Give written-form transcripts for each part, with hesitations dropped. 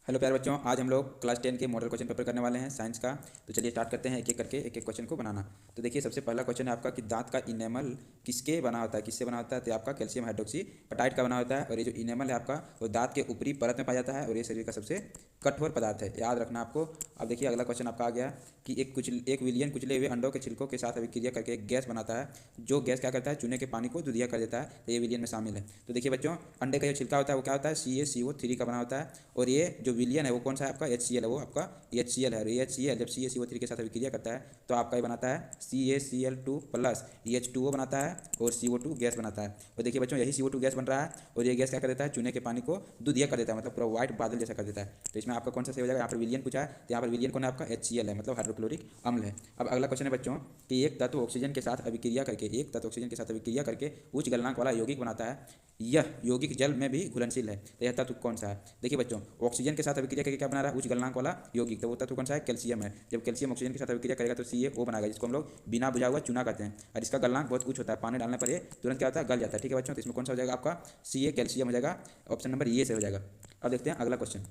Hello प्यारे बच्चों, आज हम लोग क्लास 10 के मॉडल क्वेश्चन पेपर करने वाले हैं साइंस का। तो चलिए स्टार्ट करते हैं एक एक करके एक एक क्वेश्चन को बनाना। तो देखिए, सबसे पहला क्वेश्चन है आपका कि दांत का इनेमल किसके बना होता है, किससे बना होता है। तो आपका कैल्शियम हाइड्रोक्सी पटाइट का बना होता है। और ये जो इनेमल है आपका, वो दांत के ऊपरी परत में पाया जाता है और ये शरीर का सबसे कठोर पदार्थ है, याद रखना आपको। अब देखिए अगला क्वेश्चन आपका आ गया कि एक विलियन कुचले हुए अंडों के छिलकों के साथ अभिक्रिया करके एक गैस बनाता है, जो गैस क्या करता है, चूने के पानी को दूधिया कर देता है। तो ये विलियन में शामिल है। तो देखिए बच्चों, अंडे का जो छिलका होता है वो क्या होता है, CaCO3 का बना होता है। और ये जो विलियन है वो कौन सा है आपका, HCl है, वो आपका HCl है। और ये HCl जब CaCO3 के साथ अभिक्रिया करता है तो आपका ये बनाता है CaCl2 प्लस H2O बनाता है और CO2 गैस बनाता है। और देखिए बच्चों, यही CO2 गैस बन रहा है और ये गैस क्या कर देता है, चूने के पानी को दूधिया कर देता है, मतलब पूरा व्हाइट बादल जैसा कर देता है। तो इसमें आपका कौन सा सही हो जाएगा, यहाँ पर विलियन पूछा है तो यहाँ पर विलियन कौन है आपका, HCl है, मतलब हाइड्रोक्लोरिक अम्ल है। अब अगला क्वेश्चन है बच्चों कि एक तत्व ऑक्सीजन के साथ अभिक्रिया करके उच्च गलनांक वाला यौगिक बनाता है, यह यौगिक जल में भी घुलनशील है। तो यह तत्व कौन सा है। देखिए बच्चों, ऑक्सीजन के साथ अभिक्रिया करके क्या बना रहा है, उच्च गलनांक वाला यौगिक। तो वो तत्व कौन सा है, कैल्शियम है। जब कैल्शियम ऑक्सीजन के साथ अभिक्रिया करेगा तो CaO बनाएगा, जिसको हम लोग बिना बुझा हुआ चूना कहते हैं। और इसका गलनांक बहुत उच्च होता है, पानी डालने पर ये तुरंत क्या होता है, गल जाता है। ठीक है बच्चों, तो इसमें कौन सा हो जाएगा आपका, कैल्शियम हो जाएगा। ऑप्शन नंबर ये से हो जाएगा। अब देखते हैं अगला क्वेश्चन।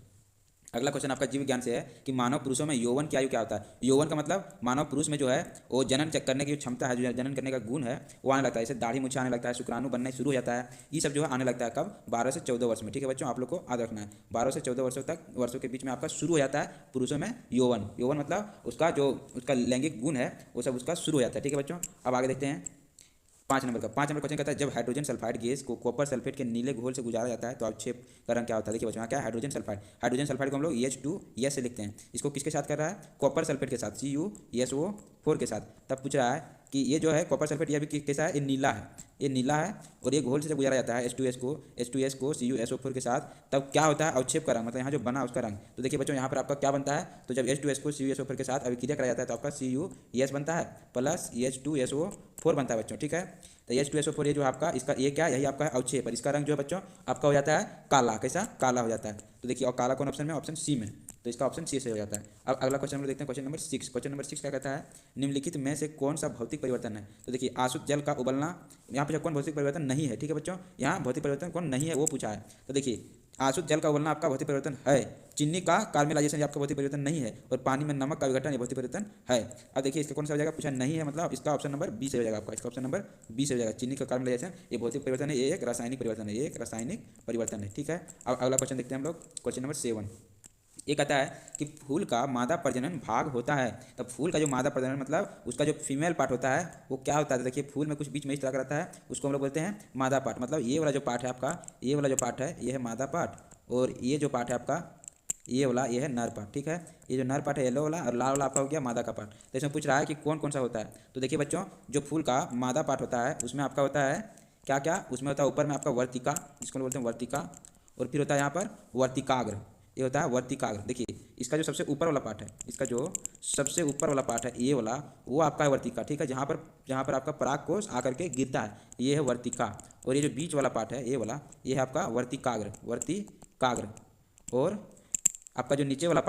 अगला क्वेश्चन आपका जीव विज्ञान से है कि मानव पुरुषों में यौवन की आयु क्या होता है। यौवन का मतलब मानव पुरुष में जो है वो जनन करने की जो क्षमता है, जो जनन करने का गुण है वो आने लगता है। जैसे दाढ़ी मूछें आने लगता है, शुक्राणु बनना शुरू हो जाता है, ये सब जो है आने लगता है कब, 12 से 14 वर्ष में। ठीक है बच्चों, आप लोग को याद रखना है 12 से 14 वर्षों के बीच में आपका शुरू हो जाता है पुरुषों में यौवन। यौवन मतलब उसका लैंगिक गुण है वो सब उसका शुरू हो जाता है। ठीक है बच्चों, अब आगे देखते हैं 5 नंबर क्वेश्चन कहता है, जब हाइड्रोजन सल्फाइड गैस को कॉपर सल्फेट के नीले घोल से गुजारा जाता है तो अवक्षेप का रंग क्या होता है। देखिए बच्चों, क्या है हाइड्रोजन सल्फाइड को हम लोग H2S से लिखते हैं। इसको किसके साथ कर रहा है, कॉपर सल्फेट के साथ, CuSO4 के साथ। तब पूछ रहा है कि ये जो है कॉपर सल्फेट, ये भी कैसा है, ये नीला है, ये नीला है। और ये घोल से जब गुजारा जाता है H2S को CuSO4 के साथ, तब क्या होता है, अवक्षेप का रंग, मतलब यहाँ जो बना उसका रंग। तो देखिए बच्चों, यहाँ पर आपका क्या बनता है, तो जब H2S को CuSO4 के साथ अभिक्रिया कराया जाता है तो आपका CuS बनता है प्लस H2SO4 बनता है बच्चों। ठीक है, तो H2SO4 ये जो आपका, इसका ये क्या, यही आपका अवक्षेप, और इसका रंग जो है बच्चों आपका हो जाता है काला। कैसा, काला हो जाता है। तो देखिए, और काला कौन ऑप्शन में, ऑप्शन सी में। तो इसका ऑप्शन सी से हो जाता है। अब अगला क्वेश्चन हम लोग देखते हैं, क्वेश्चन नंबर 6 क्या कहता है, निम्नलिखित में से कौन सा भौतिक परिवर्तन है। तो देखिए, आसुत जल का उबलना, यहाँ पे कौन भौतिक परिवर्तन नहीं है। ठीक है बच्चों, यहाँ भौतिक परिवर्तन कौन नहीं है वो पूछा है। तो देखिए, आसुत जल का उबलना आपका भौतिक परिवर्तन है, चीनी का कार्मेलाइजेशन आपका भौतिक परिवर्तन नहीं है, और पानी में नमक का विघटन ये भौतिक परिवर्तन है। अब देखिए, इसका कौन सा हो जाएगा, पूछा नहीं है, मतलब इसका ऑप्शन नंबर बी से हो जाएगा आपका, इसका ऑप्शन नंबर बी से हो जाएगा। चीनी का कार्मेलाइजेशन ये भौतिक परिवर्तन है, ये एक रासायनिक परिवर्तन है, ये एक रासायनिक परिवर्तन है। ठीक है, अब अगला क्वेश्चन देखते हैं हम लोग, क्वेश्चन नंबर 7। ये कहता है कि फूल का मादा प्रजनन भाग होता है। तब फूल का जो मादा प्रजनन मतलब उसका जो फीमेल पार्ट होता है वो क्या होता है। देखिए, फूल में कुछ बीच में इस तरह का रहता है, उसको हम लोग बोलते हैं मादा पार्ट। मतलब ये वाला जो पार्ट है आपका, ये वाला जो पार्ट है ये है मादा पार्ट, और ये जो पार्ट है आपका ये वाला ये है नर पार्ट। ठीक है, ये जो नर पार्ट है येलो वाला, और लाल वाला आपका हो गया मादा का पार्ट। तो इसमें पूछ रहा है कि कौन कौन सा होता है। तो देखिए बच्चों, जो फूल का मादा पार्ट होता है उसमें आपका होता है क्या क्या, उसमें होता है ऊपर में आपका वर्तिका, जिसको बोलते हैं वर्तिका, और फिर होता है यहाँ पर वर्तिकाग्र, ये होता है वर्तिकाग्र। देखिए, इसका जो सबसे ऊपर वाला पार्ट है, इसका जो सबसे ऊपर वाला पार्ट है ये वाला, वो आपका है वर्तिका। ठीक है, जहाँ पर आपका पराग कोष आकर के गिरता है ये है वर्तिका। और ये जो बीच वाला पार्ट है ये वाला, ये है आपका वर्तिकाग्र। और आपका जो नीचे वाला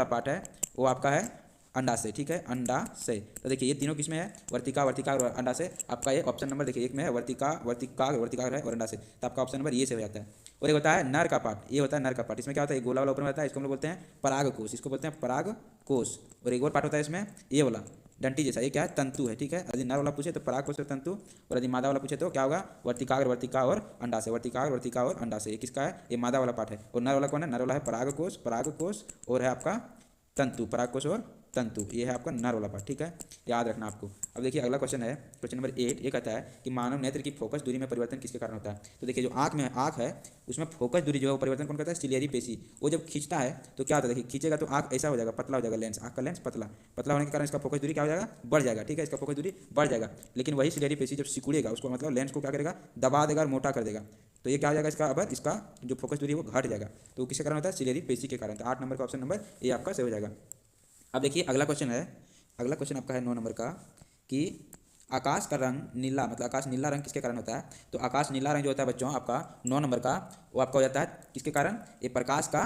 पार्ट है वो आपका है अंडाशय। ठीक है, अंडाशय। तो देखिए, ये तीनों किसमें है, वर्तिका और अंडाशय। आपका ये ऑप्शन नंबर देखिए, एक में है वर्तिकाग्र है और अंडाशय, तो आपका ऑप्शन नंबर ये से हो जाता है। और एक होता है नर का पार्ट, ये होता है नर का पार्ट। इसमें क्या होता है, गोला वाला ऊपर में रहता है, इसको हम लोग बोलते हैं परागकोश, इसको बोलते हैं परागकोश। और एक और पार्ट होता है इसमें ये वाला डंटी जैसा, ये क्या है, तंतु है। ठीक है, यदि नर वाला पूछे तो परागकोश और तंतु, और यदि मादा वाला पूछे तो क्या होगा, वर्तिका और अंडाशय। वर्तिका और अंडाशय, ये किसका है, ये मादा वाला पार्ट है। और नर वाला कौन है, नर वाला है परागकोश और है आपका तंतु, परागकोश और तंतु, ये है आपका नर वाला पार्ट। ठीक है, याद रखना आपको। अब देखिए अगला क्वेश्चन है, क्वेश्चन नंबर 8। ये कहता है कि मानव नेत्र की फोकस दूरी में परिवर्तन किसके कारण होता है। तो देखिए, जो आँख है उसमें फोकस दूरी जो है वो परिवर्तन कौन करता है, सिलियरी पेशी। वो जब खींचता है तो क्या होता है, देखिए खींचेगा तो आँख ऐसा हो जाएगा, पतला हो जाएगा लेंस, आँख का लेंस पतला होने के कारण इसका फोकस दूरी क्या हो जाएगा, बढ़ जाएगा। ठीक है, इसका फोकस दूरी बढ़ जाएगा। लेकिन वही सिलियरी पेशी जब सिकुड़ेगा उसको, मतलब लेंस को क्या करेगा, दबा देगा और मोटा कर देगा, तो ये क्या हो जाएगा, इसका जो फोकस दूरी है वो घट जाएगा। तो किसके कारण होता है, सिलियरी पेशी के कारण। तो 8 नंबर का ऑप्शन नंबर ये आपका सही हो जाएगा। अब देखिए अगला क्वेश्चन आपका है 9 नंबर का कि आकाश का रंग नीला, मतलब आकाश नीला रंग किसके कारण होता है। तो आकाश नीला रंग जो होता है बच्चों आपका 9 नंबर का, वो आपका हो जाता है किसके कारण, ये प्रकाश का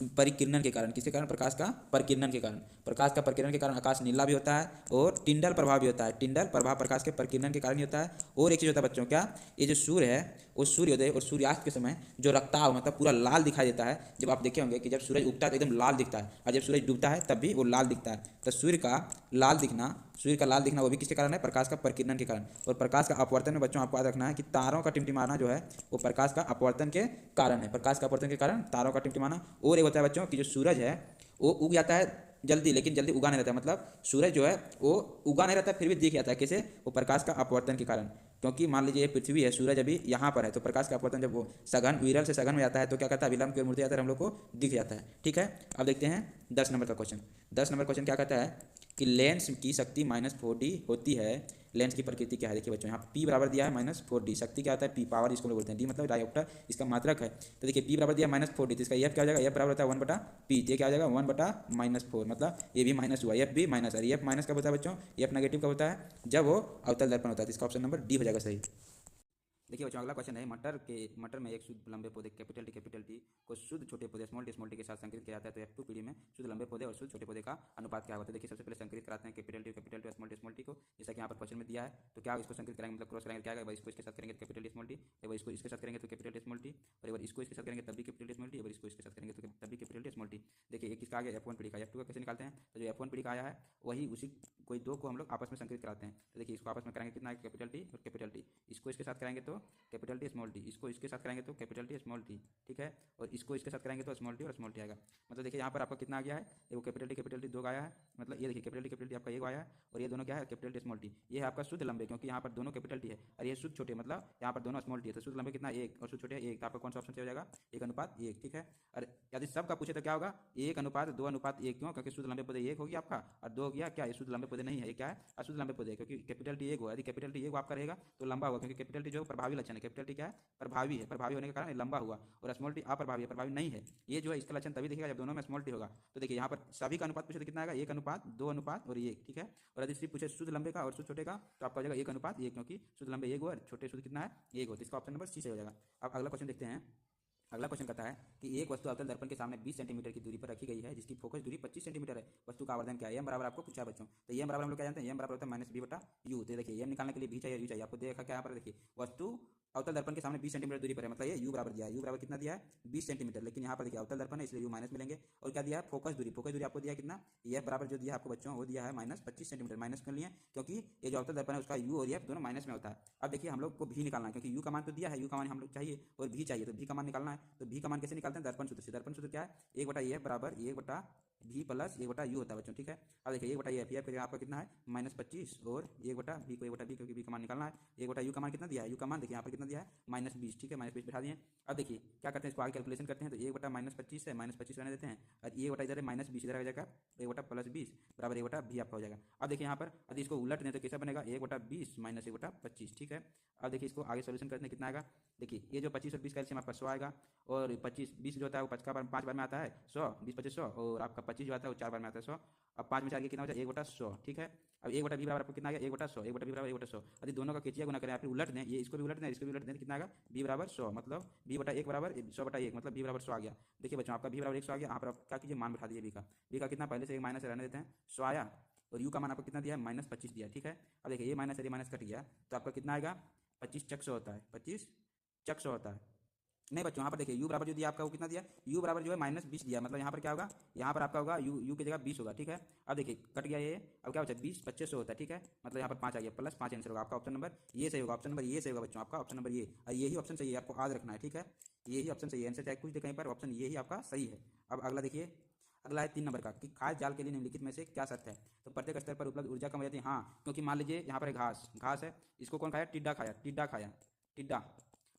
परिकिरणन के कारण, किसके कारण? प्रकाश का परिकिरणन के कारण। प्रकाश का परिकिरण के कारण आकाश नीला भी होता है और टिंडल प्रभाव भी होता है। टिंडल प्रभाव प्रकाश के परिकिरणन के कारण ही होता है। और एक चीज़ होता है बच्चों, क्या? ये जो सूर्य है वो सूर्योदय और सूर्यास्त के समय जो रक्ताव मतलब पूरा लाल दिखाई देता है। जब आप देखे होंगे कि जब सूरज उगता है तो एकदम लाल दिखता है और जब सूरज डूबता है तब भी वो लाल दिखता है। तो सूर्य का लाल दिखना वो भी किसके कारण है? प्रकाश का परिकिरणन के कारण। और प्रकाश का अपवर्तन में बच्चों आपको याद रखना है कि तारों का टिमटिमाना जो है वो प्रकाश का अपवर्तन के कारण है। प्रकाश का अपवर्तन के कारण तारों का टिमटिमाना। और एक होता है बच्चों कि जो सूरज है वो उग जाता है जल्दी, लेकिन जल्दी उगा नहीं रहता है। मतलब सूरज जो है वो उगा नहीं रहता, फिर भी दिख जाता है। कैसे? वो प्रकाश का अपवर्तन के कारण। क्योंकि मान लीजिए ये पृथ्वी है, सूरज अभी यहाँ पर है, तो प्रकाश का अपवर्तन जब वो सघन विरल से सघन में जाता है तो क्या कहता है? विलंब की ओर मुड़ते जाता है, हम लोग को दिख जाता है। ठीक है, अब देखते हैं 10 नंबर का क्वेश्चन। 10 नंबर क्वेश्चन क्या कहता है कि लेंस की शक्ति -4D होती है। लेंस की प्रकृति क्या है? देखिए बच्चों, यहाँ P बराबर दिया है -4D। शक्ति क्या होता है? P, पावर जिसको हम लोग बोलते हैं। D मतलब डायोप्टर, इसका मात्रक है। तो देखिए P बराबर दिया -4D, तो इसका F क्या हो जाएगा? F बराबर होता है 1/P। ये क्या हो जाएगा? 1/-4, मतलब ये भी माइनस हुआ, F भी माइनस। और F माइनस कब होता है बच्चों? F नेगेटिव कब होता है? जब वो अवतल दर्पण होता है। तो इसका ऑप्शन नंबर डी हो जाएगा सही। देखिए बच्चों, अगला क्वेश्चन है मटर में एक शुद्ध लंबे पौधे कैपिटल टी को शुद्ध छोटे पौधे स्मॉल टी के साथ संकलित किया जाता है। तो F2 पीढ़ी में शुद्ध लंबे पौधे और शुद्ध छोटे पौधे का अनुपात क्या होता है? देखिए सबसे पहले संकलित कराते हैं कैपिटल टी स्मॉल टी को, जैसा कि यहाँ पर क्वेश्चन में दिया है। तो क्या इसको संकलित करेंगे, मतलब क्रॉस करेंगे, क्या आएगा? इसको इसके साथ करेंगे तो कैपिटल टी स्मॉल टी, एक बार इसको इसके साथ करेंगे तो कैपिटल टी स्मॉल टी, और एक बार इसको इसके साथ करेंगे तब भी कैपिटल टी स्मॉल टी, और इसको इसके साथ करेंगे तो तब भी कैपिटल टी स्मॉल टी। देखिए एक किसका आ गया? F1 पीढ़ी का। F2 का कैसे निकालते हैं? तो जो F1 पीढ़ी का आया है वही उसी कोई दो को हम लोग आपस में संकलित कराते हैं। तो देखिए इसको आपस में करेंगे कितना? कैपिटल टी और कैपिटल टी। इसको इसके साथ करेंगे तो कैपिटल टी स्मॉल टी, इसको इसके साथ करेंगे तो कैपिटल टी स्मॉल टी। ठीक है, और इसको इसके साथ करेंगे तो स्मॉल टी और स्मॉल टी आएगा। मतलब देखिए यहाँ पर आपका कितना आ गया है? वो कैपिटल टी दो आया है। मतलब ये देखिए कैपिटल टी आपका एक आया है, और ये दोनों क्या है? Capital T small T. ये है आपका शुद्ध लंबे, क्योंकि यहाँ पर दोनों कैपिटल टी है और ये शुद्ध छोटे, मतलब यहाँ पर दोनों स्मॉल टी है। तो शुद्ध लंबे कितना? 1, और शुद्ध छोटे 1। तो आपका कौन सा ऑप्शन सही हो जाएगा? 1/1। ठीक है, और यदि सबका पूछे तो क्या होगा? 1/2/1। क्यों? क्योंकि शुद्ध लंबे पौधे 1 हो गया आपका, और 2 हो गया क्या? ये शुद्ध लंबे पौधे नहीं है, ये क्या है? अशुद्ध लंबे पौधे। क्योंकि कैपिटल टी 1 हुआ, यदि कैपिटल टी 1 आपका रहेगा तो लंबा होगा, क्योंकि कैपिटल टी जो प्रभावी लक्षण है। कैपिटल टी क्या है? प्रभावी है, प्रभावी होने के कारण लंबा हुआ। और स्मॉल टी अप्रभावी है, प्रभावी नहीं है। ये जो है इसका लक्षण तभी दिखेगा जब दोनों में स्मॉल टी होगा। तो देखिए यहाँ पर सभी का अनुपात पूछे तो कितना आएगा? 1/2 और 1। ठीक है, और यदि सिर्फ पूछे शुद्ध लंबे का और शुद्ध छोटे का तो आपका हो जाएगा 1/1, क्योंकि शुद्ध लंबे 1 और छोटे शुद्ध कितना है? 1 हो। तो इसका ऑप्शन नंबर सी से हो जाएगा। अब अगला क्वेश्चन देखते हैं। अगला क्वेश्चन कहता है कि एक वस्तु अवतल दर्पण के सामने 20 सेंटीमीटर की दूरी पर रखी गई है, जिसकी फोकस दूरी 25 सेंटीमीटर है। वस्तु का आवर्धन क्या है? एम बराबर आपको पूछा है बच्चों। तो एम बराबर हम लोग क्या जानते हैं? एम बराबर होता है -b/u। तो देखिए एम निकालने के लिए भी चाहिए, यू चाहिए। आपको देखा क्या यहाँ पर? देखिए वस्तु अवतल दर्पण के सामने 20 सेंटीमीटर दूरी पर है, मतलब ये u बराबर दिया है। u बराबर कितना दिया है? 20 सेंटीमीटर। लेकिन यहाँ पर देखिए अवतल दर्पण है इसलिए u माइनस मिलेंगे। और क्या दिया है? फोकस दूरी आपको दिया है कितना? एफ बराबर जो दिया है आपको बच्चों वो दिया है -25 सेंटीमीटर। माइनस कर लिए क्योंकि ये जो अवतल दर्पण है उसका u और एफ दोनों माइनस में होता है। अब देखिए हम लोग को भी निकालना है, क्योंकि u का मान तो दिया है, u का मान हम लोग चाहिए और भी चाहिए, तो भी का मान निकालना है। तो भी का मान कैसे निकालते हैं? दर्पण सूत्र से। दर्पण सूत्र क्या है? 1/f बराबर 1/v प्लस 1/u होता है बच्चों। ठीक है, अब देखिए 1/f आपका कितना है? -25, और 1/v को 1/v, क्योंकि v का मान निकालना है। 1/u का मान कितना दिया है? u का मान देखिए यहाँ पर कितना दिया है? -20। ठीक है, -20 बिठा दिए। अब देखिए क्या करते हैं, इसको आगे कैलकुलेशन करते हैं। तो 1/-25 है, -25 रहने देते हैं, और ये बटा इधर है -20 इधर आ जाएगा, 1/+20 बराबर 1/v आपका हो जाएगा। अब देखिए यहाँ पर यदि इसको उलट दें तो कैसा बनेगा? 1/20 माइनस 1/25। ठीक है, अब देखिए इसको आगे सोल्यूशन करते हैं, कितना आएगा? देखिए ये जो 25 और 20 का एलसीएम आपका 100 आएगा, और 25-20 जो होता है वो 5 बार में आता है 100, 20-25 100, और आपका 25 जो आता है वो 4 बार में आता है 100। अब 5 में 4 कितना हो जाए? 1/100। ठीक है, अब 1/v बराबर आपको कितना आ गया? 1/100। 1/v बराबर 1/100। यदि दोनों का केचिया गुना करें या फिर उलट दें, ये इसको भी उलट दें, इसको भी उलट दें, तो कितना आएगा? v बराबर 100, मतलब v/1 बराबर 100/1, मतलब v बराबर 100 आ गया। देखिए बच्चों आपका v बराबर 100 आ गया। यहाँ पर आप क्या कीजिए? मान बिठा दीजिए v का कितना? पहले से एक माइनस रहने देते हैं, 100 आया, और u का मान आपको कितना दिया है? -25 दिया। ठीक है, अब देखिए ये माइनस कट गया, तो आपका कितना आएगा? 25 चक 100 होता है, 25 चक 100 होता है। नहीं बच्चों, यहाँ पर देखिए u बराबर जो दिया आपका वो कितना दिया? u बराबर जो है -20 दिया, मतलब यहाँ पर क्या होगा? यहाँ पर आपका होगा u की जगह 20 होगा। ठीक है, अब देखिए कट गया ये, अब क्या बचा? 20 25 होता है। ठीक है, मतलब यहाँ पर 5 आ गया, प्लस 5 आंसर होगा आपका। ऑप्शन नंबर ये सही होगा, ऑप्शन नंबर ये सही होगा बच्चों, आपका ऑप्शन नंबर ये, और यही ऑप्शन सही है, आपको याद रखना है। ठीक है, यही ऑप्शन सही है, आंसर चाहे कुछ दे कहीं पर, ऑप्शन यही आपका सही है। अब अगला देखिए, अगला है 3 नंबर का, कि खास जाल के लिए निम्नलिखित में से क्या शर्त है? तो प्रत्येक स्तर पर उपलब्ध ऊर्जा कम हो जाती है। हाँ, क्योंकि मान लीजिए यहाँ पर घास है, इसको कौन खाया? टिड्डा खाया,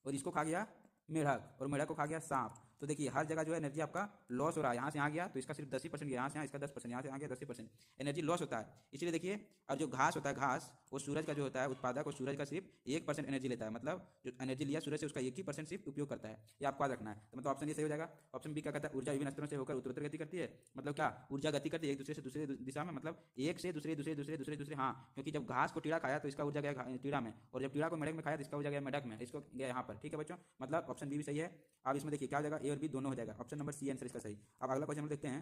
और इसको खा गया मेढक, और मेढक को खा गया सांप। तो देखिए हर जगह जो है एनर्जी आपका लॉस हो रहा है। यहाँ से यहाँ गया तो इसका सिर्फ 10% गया, यहाँ से यहाँ इसका 10%, यहाँ से यहाँ गया 10% एनर्जी लॉस होता है। इसलिए देखिए, और जो घास होता है, घास वो सूरज का जो होता है उत्पादक, और सूरज का सिर्फ 1% एनर्जी लेता है, मतलब जो एनर्जी लिया सूरज से उसका 1% सिर्फ उपयोग करता है। ये आपको याद रखना है। तो मतलब ऑप्शन ये सही हो जाएगा। ऑप्शन बी क्या कहता है? ऊर्जा विभिन्न स्तरों से होकर उत्तरोत्तर गति करती है। मतलब क्या? ऊर्जा गति करती है एक दूसरे से दूसरे दिशा में, मतलब एक से दूसरे। हाँ, क्योंकि जब घास को टीड़ा खाया तो इसका ऊर्जा गया टीड़ा में, और जब टीड़ा को मेढक में खाया तो इसका ऊर्जा गया मेढक में, इसको गया यहाँ पर। ठीक है बच्चों, मतलब ऑप्शन बी भी सही है। अब इसमें देखिए क्या हो जाएगा? और बी दोनों हो जाएगा। ऑप्शन नंबर सी आंसर इसका सही। अब अगला क्वेश्चन हम देखते हैं।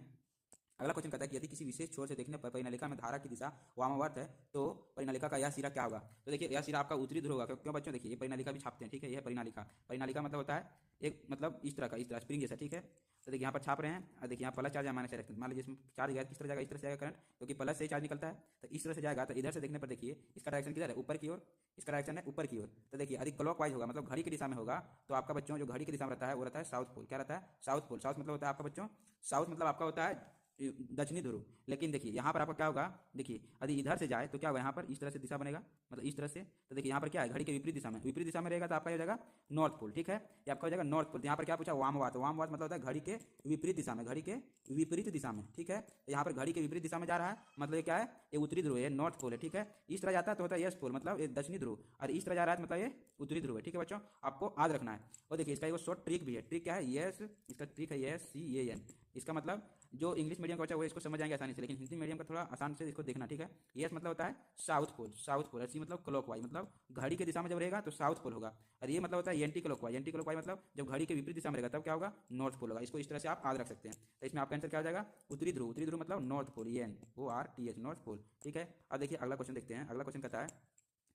अगला क्वेश्चन कहता है कि यदि किसी विशेष छोर से देखने पर परिनालिका में धारा की दिशा वामावर्त है तो परिनालिका का यह सिरा क्या होगा। तो देखिए यह सिरा आपका उत्तरी ध्रुव होगा। क्यों बच्चों, देखिए ये परिनालिका भी छापते हैं, ठीक है। यह परिनालिका, परिनालिका मतलब होता है एक मतलब इस तरह का, इस तरह स्प्रिंग जैसा, ठीक है। तो देखिए यहाँ पर छाप रहे हैं और देखिए यहाँ प्लस चार्ज या माइनस चार्ज रखते हैं। मान लीजिए इसमें चार्ज गया, किस तरह जाएगा, इस तरह से जाएगा करंट, क्योंकि प्लस से चार्ज निकलता है तो इस तरह से जाएगा। तो इधर से देखने पर देखिए इसका डायरेक्शन किधर है, ऊपर की ओर, इसका डायरेक्शन है ऊपर की ओर। तो देखिए यदि क्लॉकवाइज होगा मतलब घड़ी की दिशा में होगा तो आपका बच्चों जो घड़ी की दिशा में रहता है वो रहता है साउथ पोल। क्या रहता है, साउथ पोल। साउथ मतलब होता है आपका बच्चों, साउथ मतलब आपका होता है दक्षिणी ध्रुव। लेकिन देखिए यहाँ पर आपका क्या होगा, देखिए यदि इधर से जाए तो क्या होगा, यहाँ पर इस तरह से दिशा बनेगा, मतलब इस तरह से। तो देखिए यहाँ पर क्या है, घड़ी के विपरीत दिशा में, विपरीत दिशा में रहेगा तो आपका हो जाएगा नॉर्थ पोल, ठीक है। ये आपका हो जाएगा नॉर्थ पोल। यहाँ पर क्या पूछा, वामवात। वामवात मतलब होता है घड़ी के विपरीत दिशा में, घड़ी के विपरीत दिशा में, ठीक है। तो यहाँ पर घड़ी के विपरीत दिशा में जा रहा है मतलब ये क्या है, ये उत्तरी ध्रुव है, नॉर्थ पोल है, ठीक है। इस तरह जाता है तो होता है यस पोल, मतलब ये दक्षिणी ध्रुव, और इस तरह जा रहा है मतलब ये उत्तरी ध्रुव है, ठीक है बच्चों। आपको याद रखना है। और देखिए इसका एक शॉर्ट ट्रिक भी है। ट्रिक क्या है, यस, इसका ट्रिक है यस सी ए एन। इसका मतलब जो इंग्लिश मीडियम का बच्चा वो इसको समझ जाएंगे आसानी से, लेकिन हिंदी मीडियम का थोड़ा आसान से इसको देखना, ठीक है। यस मतलब होता है साउथ पोल, साउथ पोल। सी मतलब क्लॉकवाइज, मतलब घड़ी के दिशा में जब रहेगा तो साउथ पोल होगा। और ये मतलब होता है एंटी क्लॉकवाइज। एंटी क्लॉकवाइज मतलब जब घड़ी के विपरीत दिशा में रहेगा तब क्या होगा, नॉर्थ पोल होगा। इसको इस तरह से आप याद रख सकते हैं। तो इसमें आपका आंसर क्या हो जाएगा, उत्तरी ध्रुव। उत्तरी ध्रुव मतलब north pole, N O R T H, north pole, ठीक है। अब देखिए अगला क्वेश्चन देखते हैं। अगला क्वेश्चन कहता है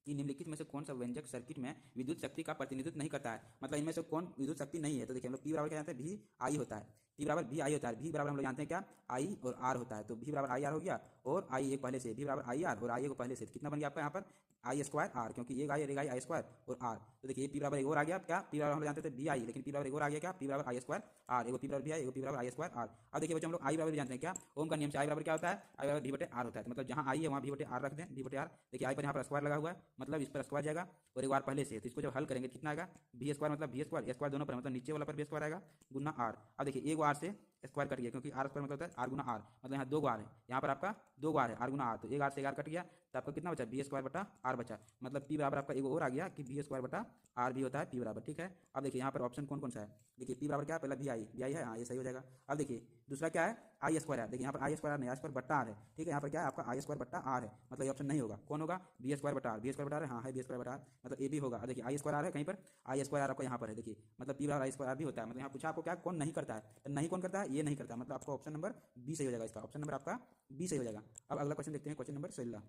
कि निम्नलिखित में से कौन सा व्यंजक सर्किट में विद्युत शक्ति का प्रतिनिधित्व नहीं करता है, मतलब इनमें से कौन विद्युत शक्ति नहीं है। तो देखिए हम लोग पी बराबर क्या जानते हैं, भी आई होता है। पी बराबर भी आई होता है। भी बराबर हम लोग जानते हैं क्या, आई और आर होता है। तो भी बराबर आई आर हो गया और आई एक पहले से, भी बराबर आई आर और आई को पहले से, कितना बन गया आपका यहाँ पर आई स्क्वायर आर, क्योंकि एक आई स्क्वायर और आर। तो देखिए पी बराबर एक और आ गया क्या, पी बराबर हम लोग जानते थे भी आई, लेकिन पी बराबर एक और आ गया क्या, पी बराबर आई स्क्वायर आर। एगो पी बराबर भी आई, एगो पी बराबर आई स्क्वायर आर। अब देखिए बच्चों हम लोग आई बराबर जानते हैं क्या, ओम का नियम से आई बराबर क्या होता है, आई बराबर भी बटे आर होता है। मतलब जहाँ आई है वहाँ भी बटे आर रख दें, भी बटे आर। देखिए आई पर यहाँ पर स्क्वायर लगा हुआ है मतलब इस पर स्क्वायर जाएगा और एक बार पहले से, तो इसको जब हल करेंगे कितना आएगा, बी स्क्वायर मतलब बी स्क्वायर, स्क्वायर दोनों पर मतलब नीचे वाला पर बी स्क्वायर आएगा गुना आर। अब देखिए एक आर से स्क्वायर कट गया, क्योंकि आर स्क्वायर मतलब होता है आर गुना आर, मतलब यहाँ दो आर है, यहाँ पर आपका दो आर है, आर गुना आर। तो एक आर से एक आर कट गया तो आपका कितना बचा, बी स्क्वायर बटा आर बचा। मतलब पी बराबर आपका एक और आ गया कि बी स्क्वायर बटा आर भी होता है पी बराबर, ठीक है। अब देखिए यहाँ पर ऑप्शन कौन कौन सा है, देखिए पी बराबर क्या है, पहला भी आई है, हाँ ये सही हो जाएगा। अब देखिए दूसरा क्या है, आई स्क्वायर है। देखिए यहाँ पर आई स्क्वायर नहीं, आई स्क्वायर बट्टा आर है, ठीक है। यहाँ पर क्या है आपका आई स्क्वायर बट्टा आर है, मतलब ये ऑप्शन नहीं होगा। कौन होगा, बी स्क्वायर बटा आर। बी स्क्वायर बटा आर, हाँ है बी स्क्वायर बटा आर, मतलब ए भी होगा। देखिए आई स्क्वायर आर है कहीं पर, आई स्क्वायर आर आपको यहाँ पर है, देखिए मतलब पी बराबर आई स्क्वायर आर भी होता है। मतलब यहाँ पूछा आपको क्या कौन नहीं करता है, तो नहीं कौन करता है, ये नहीं करता, मतलब आपको ऑप्शन नंबर बी सही हो जाएगा। इसका ऑप्शन नंबर आपका बी सही हो जाएगा। अब अगला क्वेश्चन देखते हैं, क्वेश्चन नंबर 16।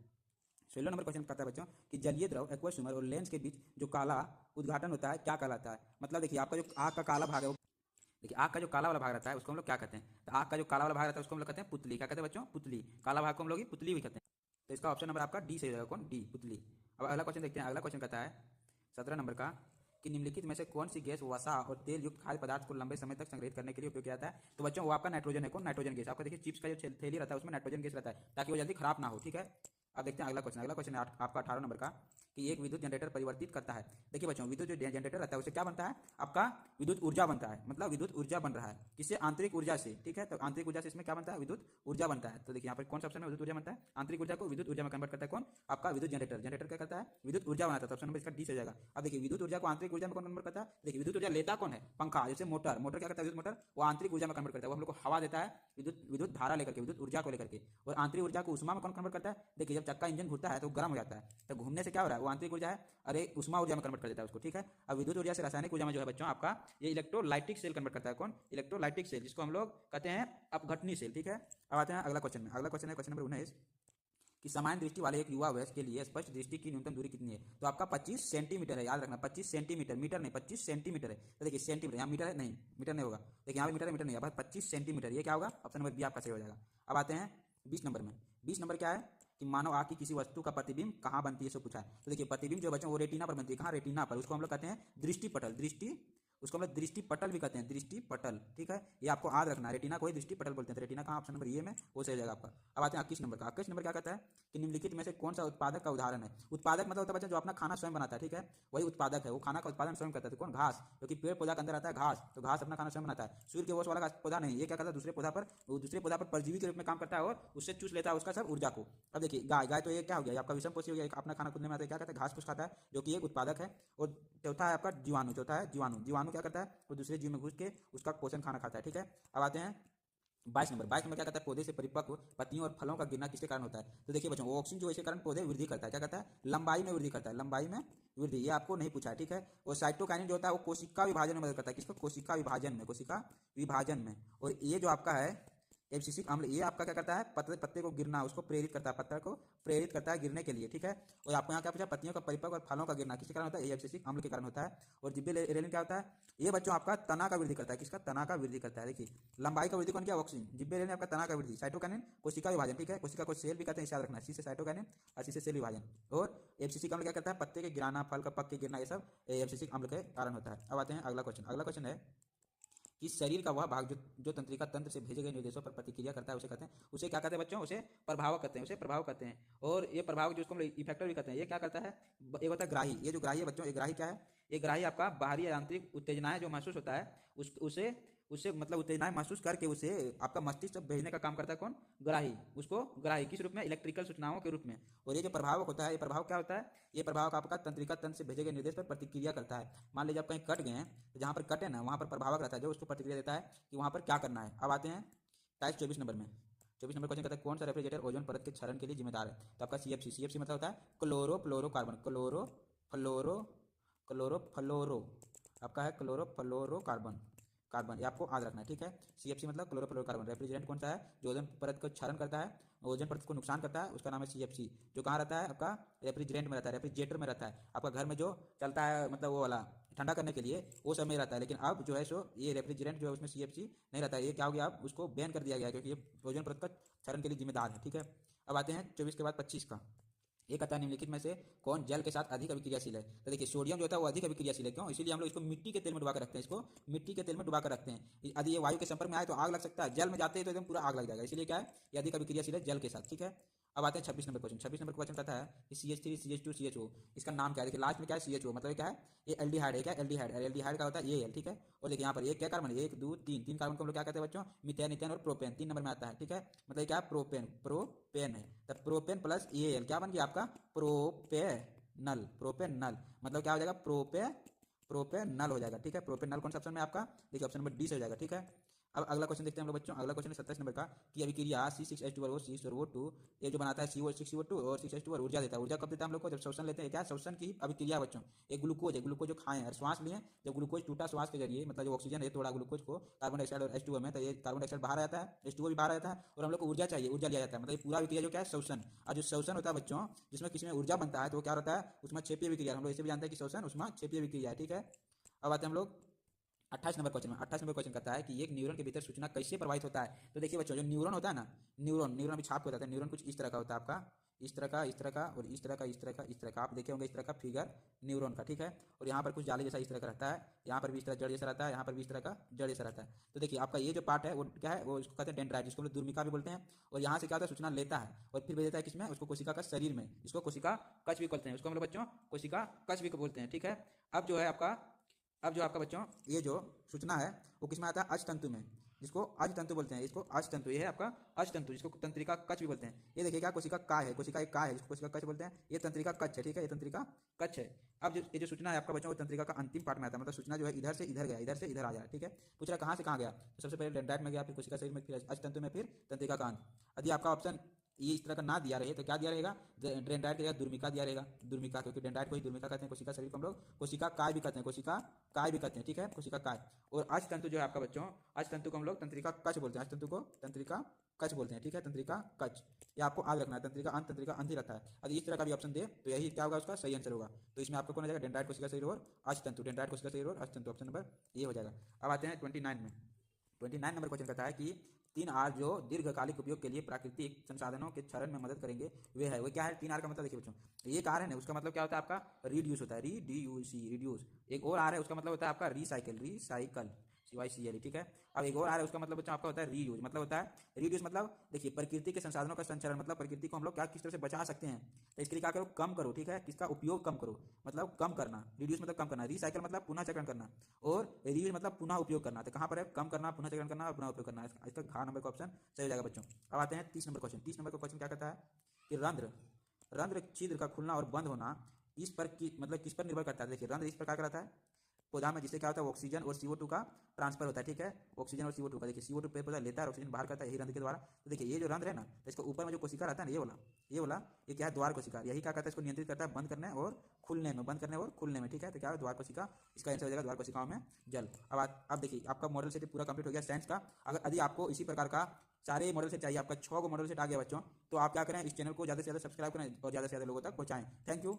16 नंबर क्वेश्चन कहता है बच्चों कि जलीय द्रव एक्वस स्विमर और लेंस के बीच जो काला उद्घाटन होता है क्या कहलाता है। मतलब देखिए आपका जो आग का काला भाग है, देखिए आग का जो काला वाला भाग रहता है उसको हम लोग क्या कहते हैं, तो आग का जो काला वाला भाग रहता है उसको हम लोग कहते हैं पुतली। क्या कहते हैं बच्चों, पुतली। काला भाग को हम लोग पुतली भी कहते हैं। तो इसका ऑप्शन नंबर आपका डी सही हो जाएगा, कौन, डी, पुतली। अब अगला क्वेश्चन देखते हैं। अगला क्वेश्चन कहता है 17 नंबर का कि निम्नलिखित में से कौन सी गैस वसा और तेल युक्त खाद्य पदार्थ को लंबे समय तक संग्रहित करने के लिए उपयोग किया जाता है। तो बच्चों वो आपका नाइट्रोजन है, कौन, नाइट्रोजन गैस। आपका देखिए चिप्स का जो थैली रहता है उसमें नाइट्रोजन गैस रहता है ताकि वो जल्दी खराब ना हो, ठीक है। अब देखते हैं अगला क्वेश्चन। अगला क्वेश्चन है आपका 18 नंबर का कि एक विद्युत जनरेटर परिवर्तित करता है। देखिए बच्चों विद्युत जो जनरेटर रहता है उससे क्या बनता है, आपका विद्युत ऊर्जा बनता है, मतलब विद्युत ऊर्जा बन रहा है किससे, आंतरिक ऊर्जा से, ठीक है। तो आंतरिक ऊर्जा से इसमें क्या बनता है, विद्युत ऊर्जा बनता है। तो देखिए यहाँ पर कौन सा ऑप्शन है, विद्युत ऊर्जा बनता है, आंतरिक ऊर्जा को विद्युत ऊर्जा में कन्वर्ट करता है कौन, आपका विद्युत जनरेटर। जनरेटर क्या करता है, विद्युत ऊर्जा बनाता है। तो ऑप्शन नंबर इसका डी से हो जाएगा। अब देखिए विद्युत ऊर्जा को आंतरिक ऊर्जा में कौन कन्वर्ट करता है, देखिए विद्युत ऊर्जा लेता कौन है, पंखा। जैसे मोटर, मोटर क्या करता है, विद्युत मोटर वो आंतरिक ऊर्जा में कन्वर्ट करता है, वो हम लोग को हवा देता है विद्युत धारा लेकर के, विद्युत ऊर्जा को लेकर के। और आंतरिक ऊर्जा को उष्मा में कौन कन्वर्ट करता है, देखिए जब चक्का इंजन घूमता है तो गर्म हो जाता है, तो घूमने से क्या हो रहा है, वो आंतरिक ऊर्जा है, अरे उष्मा ऊर्जा में कन्वर्ट कर देता है उसको, ठीक है। अब विद्युत ऊर्जा से रासायनिक ऊर्जा में जो है बच्चों आपका ये इलेक्ट्रोलाइटिक सेल कन्वर्ट करता है, कौन, इलेक्ट्रोलाइटिक सेल, जिसको हम लोग कहते हैं अपघटनी सेल, ठीक है। अब आते हैं अगला क्वेश्चन में। अगला क्वेश्चन है क्वेश्चन नंबर 19 कि समान दृष्टि वाले एक युवा वयस्क के लिए स्पष्ट दृष्टि की न्यूनतम दूरी कितनी है। तो आपका 25 सेंटीमीटर है, याद रखना 25 सेंटीमीटर, मीटर नहीं 25 सेंटीमीटर है। तो देखिए सेंटीमीटर, यहाँ मीटर है नहीं, मीटर नहीं होगा, देखिए यहाँ मीटर है, मीटर नहीं है, 25 सेंटीमीटर, ये क्या होगा, ऑप्शन नंबर बी आपका सही हो जाएगा। अब आते हैं 20 नंबर में। 20 नंबर क्या है कि मानव आँख की किसी वस्तु का प्रतिबिंब कहाँ बनती है, सो पूछा है। तो देखिए प्रतिबिंब जो बच्चों वो रेटिना पर बनती है, कहाँ, रेटिना पर, उसको हम लोग कहते हैं दृष्टि पटल, दृष्टि, उसको हम लोग दृष्टि पटल भी कहते हैं, दृष्टि पटल, ठीक है। ये आपको याद रखना है, रेटिना को ही दृष्टि पटल बोलते हैं। तो रेटिना कहाँ, ऑप्शन नंबर ये में वो सही हो जाएगा आपका। अब आते हैं 21 नंबर का। 21 नंबर क्या कहता है कि निम्नलिखित में से कौन सा उत्पादक का उदाहरण है। उत्पादक मतलब होता है बच्चा जो अपना खाना स्वयं बनाता है, ठीक है, वही उत्पादक है, वो खाना का उत्पादन स्वयं करता है। तो कौन, घास, क्योंकि पेड़ पौधा के अंदर आता है घास, तो घास अपना खाना स्वयं बनाता है। सूर्य के ओस वाला पौधा नहीं, ये क्या करता है, दूसरे पौधा पर, वो दूसरे पौधा पर परजीवी के रूप में काम करता है और उससे चूस लेता है उसका सब ऊर्जा को। अब देखिए गाय, गाय तो ये क्या हो गया, आपका विषम पोषी हो गया, अपना खाना खुद में बनाता है, क्या कहता है, घास फूस खाता है, जो कि एक उत्पादक है। और चौथा है आपका जीवाणु, चौथा है जीवाणु। जीवाणु क्या करता है, वो दूसरे जीव में घुस के उसका पोषण खाना खाता है, ठीक है। अब आते हैं 22 नंबर क्या कहता है, पौधे से परिपक्व पत्तियों और फलों का गिरना किसके कारण होता है। तो देखिए बच्चों, ऑक्सीजन जो है इसके कारण पौधे वृद्धि करता है, क्या करता है, लंबाई में वृद्धि करता है, लंबाई में वृद्धि, ये आपको नहीं पूछा है, ठीक है। और साइटोकाइनिन जो होता है वो कोशिका विभाजन में मदद करता है, किसको, कोशिका विभाजन में, कोशिका विभाजन में। और ये जो आपका है एब्सिसिक अम्ल, ये आपका क्या करता है, पत्ते पत्ते को गिरना उसको प्रेरित करता है, पत्ता को प्रेरित करता है गिरने के लिए, ठीक है। और आपको यहाँ क्या पूछा, पत्तियों का परिपक्व और फलों का गिरना किसके कारण होता है, ये एब्सिसिक अम्ल के कारण होता है। और जिब्बेरेलिन क्या होता है, ये बच्चों आपका तना का वृद्धि करता है, किसका, तना का वृद्धि करता है। देखिए लंबाई का वृद्धि कौन किया, ऑक्सीजन, जिब्बेरेलिन आपका तना का वृद्धि, साइटोकाइनिन कोशिका विभाजन, ठीक है, कोशिका को सेल भी कहते हैं, याद रखना, सी से साइटोकाइनिन और सी से सेल विभाजन। और एब्सिसिक अम्ल क्या करता है, पत्ते के गिराना, फल का पक के गिरना, ये सब एब्सिसिक अम्ल के कारण होता है। अब आते हैं अगला क्वेश्चन, अगला क्वेश्चन है कि शरीर का वह भाग जो तंत्रिका तंत्र से भेजे गए निर्देशों पर प्रतिक्रिया करता है, उसे कहते हैं, उसे क्या कहते हैं बच्चों, उसे प्रभावक कहते हैं, उसे प्रभाव कहते हैं। और ये प्रभाव जो उसको हम इफेक्टर भी कहते हैं, ये क्या करता है, एक होता है ग्राही, ये जो ग्राही है बच्चों, ये ग्राही क्या है, ये ग्राही आपका बाहरी यांत्रिक उत्तेजनाएं जो महसूस होता है उसे उससे मतलब उत्तेजनाएं महसूस करके उसे आपका मस्तिष्क तक भेजने का काम करता है कौन, ग्राही, उसको ग्राही किस रूप में, इलेक्ट्रिकल सूचनाओं के रूप में। और ये जो प्रभावक होता है, ये प्रभाव क्या होता है, ये प्रभावक आपका तंत्रिका तंत्र से भेजे गए निर्देश पर प्रतिक्रिया करता है। मान लीजिए आप कहीं कट गए हैं, तो जहां पर कटे ना वहां पर प्रभावक रहता है जो उसको प्रतिक्रिया देता है कि वहां पर क्या करना है। अब आते हैं टाइप 24 नंबर में, 24 नंबर क्वेश्चन कहता है कौन सा रेफ्रिजरेटर ओजोन परत के क्षरण के लिए जिम्मेदार है। तो आपका सीएफसी, सीएफसी मतलब होता है क्लोरोफ्लोरोकार्बन, क्लोरोफ्लोरो आपका है क्लोरोफ्लोरोकार्बन, कार्बन, ये आपको याद रखना है, ठीक है। सीएफसी मतलब क्लोरोफ्लोरोकार्बन। रेफ्रिजरेंट कौन सा है, जो ओजोन परत को क्षरण करता है, ओजोन परत को नुकसान करता है, उसका नाम है सीएफसी। जो कहाँ रहता है आपका, रेफ्रिजरेंट में रहता है, रेफ्रिजरेटर में रहता है, आपका घर में जो चलता है मतलब वो वाला ठंडा करने के लिए, वो सब में रहता है। लेकिन अब जो है सो ये रेफ्रिजरेंट जो है उसमें सीएफसी नहीं रहता है, ये क्या हो गया, अब उसको बैन कर दिया गया है क्योंकि ये ओजोन परत का क्षरण के लिए जिम्मेदार है, ठीक है। अब आते हैं 24 के बाद 25 का, ये कहता है निम्नलिखित में से कौन जल के साथ अधिक अभिक्रियाशील है। तो देखिए सोडियम जो होता है वो अधिक अभिक्रियाशील है, क्यों, इसीलिए हम लोग इसको मिट्टी के तेल में डुबा कर रखते हैं, इसको मिट्टी के तेल में डुबा कर रखते हैं। यदि ये वायु के संपर्क में आए तो आग लग सकता है, जल में जाते हैं तो एकदम पूरा आग लग जाएगा, इसलिए क्या है, ये अधिक अभिक्रियाशील है जल के साथ, ठीक है। अब आते हैं 26 नंबर क्वेश्चन, 26 नंबर क्वेश्चन कहता है कि CH3 CH2 CHO, इसका नाम क्या है, देखिए लास्ट में क्या है CHO, मतलब ये क्या है, ये एल्डिहाइड है, क्या एल्डिहाइड, एल्डिहाइड का होता है AL, ठीक है। और देखिए यहाँ पर एक क्या कार्बन है, 1 2 3 तीन कार्बन को हम लोग क्या कहते हैं बच्चों, मीथेन, इथेन और प्रोपेन, 3 नंबर में आता है, ठीक है। मतलब क्या है, प्रोपेन, प्रोपेन है, तब प्रोपेन प्लस AL क्या बन गया आपका, प्रोपेनल, प्रोपेनल मतलब क्या हो जाएगा, प्रोपेनल हो जाएगा, ठीक है। प्रोपेनल कौन सा ऑप्शन में आपका, देखिए ऑप्शन नंबर डी से हो जाएगा, ठीक है। अब अगला क्वेश्चन देखते हैं हम लोग बच्चों, अगला क्वेश्चन है 27 नंबर का कि अभिक्रिया C6H12O6 ये जो बनाता है CO6CO2 और 6H2 ऊर्जा देता है। ऊर्जा कब देता है हम लोग को, जब श्वसन लेते हैं, क्या श्वसन की अभिक्रिया बच्चों। एक ग्लूकोज है, ग्लूकोज जो खाएं और श्वास लिए, जब ग्लूकोज टूटा श्वास के जरिए, मतलब जो ऑक्सीजन है थोड़ा ग्लूकोज को कार्बन डाइऑक्साइड और H2O में, तो ये कार्बन डाइऑक्साइड बाहर आता है, H2O भी बाहर आता है और हम लोग को ऊर्जा चाहिए, ऊर्जा लिया जाता है, मतलब ये पूरा अभिक्रिया जो क्या है श्वसन। और जो श्वसन होता है बच्चों, जिसमें किसी में ऊर्जा बनता है तो वो क्या होता है, उसमें क्षेपीय अभिक्रिया, हम लोग इसे भी जानते हैं कि श्वसन उसमें क्षेपीय अभिक्रिया है, ठीक है। अब आते हैं हम लोग 28 नंबर क्वेश्चन में, 28 नंबर क्वेश्चन कहता है कि एक न्यूरॉन के भीतर सूचना कैसे प्रवाहित होता है। तो देखिए बच्चों, जो न्यूरॉन होता है ना, न्यूरॉन न्यूरॉन अभी छाप के होता है, न्यूरॉन कुछ इस तरह का होता है आपका, इस तरह का, इस तरह का और इस तरह का, इस तरह का, इस तरह का, आप देखे होंगे इस तरह का फिगर न्यूरॉन का, ठीक है। और यहाँ पर कुछ जाली जैसा इस तरह का रहता है, यहाँ पर भी इस तरह जड़ जैसा रहता है, यहाँ पर भी इस तरह का जड़ जैसा रहता है। तो देखिए आपका ये जो पार्ट है वो क्या है, वो इसको कहते हैं डेंड्राइट, जिसको हम लोग दुर्मिका भी बोलते हैं। और यहाँ से क्या होता है, सूचना लेता है और फिर भेज देता है किसमें, उसको कोशिका का शरीर में, इसको कोशिका कच भी बोलते हैं, उसको हम लोग बच्चों कोशिका कच भी बोलते हैं, ठीक है। अब जो है आपका, अब जो आपका बच्चों ये जो सूचना है वो किसमें आता है, अजतंतु में, जिसको अजतंतु बोलते हैं, इसको अजतंतु, ये है आपका अजतंतु, जिसको तंत्रिका कच भी बोलते हैं। ये देखिए क्या, कोशिका काय है, कोशिका एक काय है जिसको कोशिका कच बोलते हैं, ये तंत्रिका कच है, ठीक है, ये तंत्रिका कच है। अब जो ये जो सूचना है आपका बच्चों, वो तंत्रिका का अंतिम पार्ट में आता है, मतलब सूचना जो है इधर से इधर गया, इधर से इधर आ जाए, ठीक है। पूछ रहा कहाँ से कहाँ गया, तो सबसे पहले डेंड्राइट में गया, फिर कोशिका शरीर में, फिर अजतंतु में, फिर तंत्रिका का अंत। यदि आपका ऑप्शन ये इस तरह का ना दिया रहे तो क्या दिया रहेगा, डेंड्राइट की जगह दुर्मिका दिया रहेगा, दुर्मिका, क्योंकि डेंड्राइट को ही दुर्मिका कहते हैं, कोशिका शरीर को हम लोग कोशिका काय भी कहते हैं, कोशिका काय भी कहते हैं, ठीक है, कोशिका काय। और अजतंतु जो है आपका बच्चों, अजतंतु को हम लोग तंत्रिका कच बोलते हैं, अजतंतु को तंत्रिका कच बोलते हैं, ठीक है, तंत्रिका कच। ये आपको याद रखना है, तंत्रिका अंत ही रहता है। यदि इस तरह का भी ऑप्शन दे तो यही क्या होगा, उसका सही आंसर होगा। तो इसमें आपको कौन आ जाएगा, डेंड्राइट कोशिका शरीर और अजतंतु, डेंड्राइट कोशिका शरीर और अजतंतु, ऑप्शन नंबर ये हो जाएगा। अब आते हैं 29 में, 29 नंबर क्वेश्चन कहता है कि 3 R जो दीर्घकालिक उपयोग के लिए प्राकृतिक संसाधनों के क्षरण में मदद करेंगे वे है, वो क्या है, 3 R का मतलब देखिए बच्चों, ये एक R है ना, उसका मतलब क्या होता है आपका, रीड्यूस होता है, रिड्यूस। एक और R है, उसका मतलब होता है आपका रिसाइकल, CYCL, ठीक है। अब एक और आ रहा है, उसका मतलब बच्चा आपका होता है रीयूज, मतलब होता है रीड्यूस, मतलब देखिए प्रकृति के संसाधनों का संचरण, मतलब प्रकृति को हम लोग क्या किस तरह से बचा सकते हैं, तो इसके लिए क्या करो, कम करो, ठीक है, किसका उपयोग कम करो, मतलब कम करना। रीड्यूस मतलब कम करना, रिसाइकल मतलब पुनः चक्रण करना, और रीयूज मतलब पुनः उपयोग करना। तो कहाँ पर है, कम करना, पुनः चक्रण करना और पुनः उपयोग करना, इसका घ नंबर का ऑप्शन सही हो जाएगा बच्चों। अब आते हैं 30 नंबर क्वेश्चन, 30 नंबर का क्वेश्चन क्या कहता है कि रंध्र रंध्र छिद्र का खुलना और बंद होना इस पर मतलब किस पर निर्भर करता है। देखिए रंध्र इस प्रकार का रहता है, पौधा में, जिससे क्या होता है ऑक्सीजन और CO2 का ट्रांसफर होता है, ठीक है। ऑक्सीजन और CO2 का, देखिए CO2 पेड़ पौधा लेता है, ऑक्सीजन बाहर करता है यही रंध्र के द्वारा। तो देखिए ये जो रंध्र है ना, तो इसके ऊपर में जो कोशिका रहता है ना, ये वाला ये क्या है, द्वार कोशिका, यही क्या करता है, इसको नियंत्रित करता है बंद करने और खुलने में, बंद करने और खुलने में, ठीक है। तो क्या है, द्वार कोशिका, इसका आंसर हो जाएगा द्वार कोशिकाओं में जल। अब देखिए आपका मॉडल सेट पूरा कंप्लीट हो गया साइंस का। अगर यदि आपको इसी प्रकार का सारे मॉडल सेट चाहिए, आपका 6 गो मॉडल सेट आ गया बच्चों, तो आप क्या करें, इस चैनल को ज़्यादा से ज़्यादा सब्सक्राइब करें और ज़्यादा से ज़्यादा लोगों तक पहुँचाएं। Thank you.